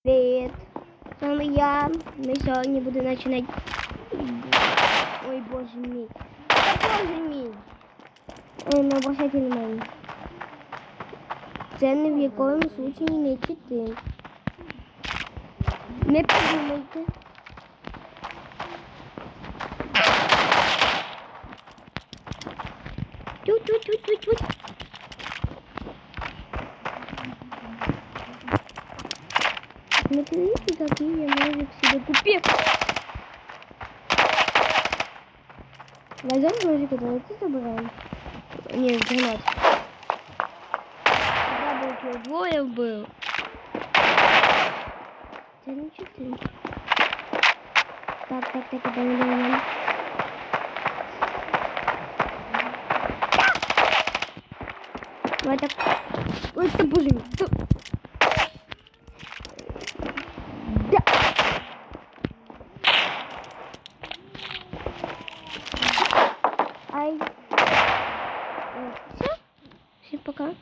Привет. С вами я. Мы сегодня буду начинать. Ой, боже мой. Боже мой. Не обращайте внимания. Це ни в якому случаї не чити. Не подумайте. Тють-тють-тють-тють-тють. Смотрите, какие я ножик себе купил. Возьмем ножик, давайте забираем. Нет, гранат. Яблоки двое был. Да ничего ты. Так, давай. Вот так. Вот это боже мой. Да. Ай. Все? Всем пока.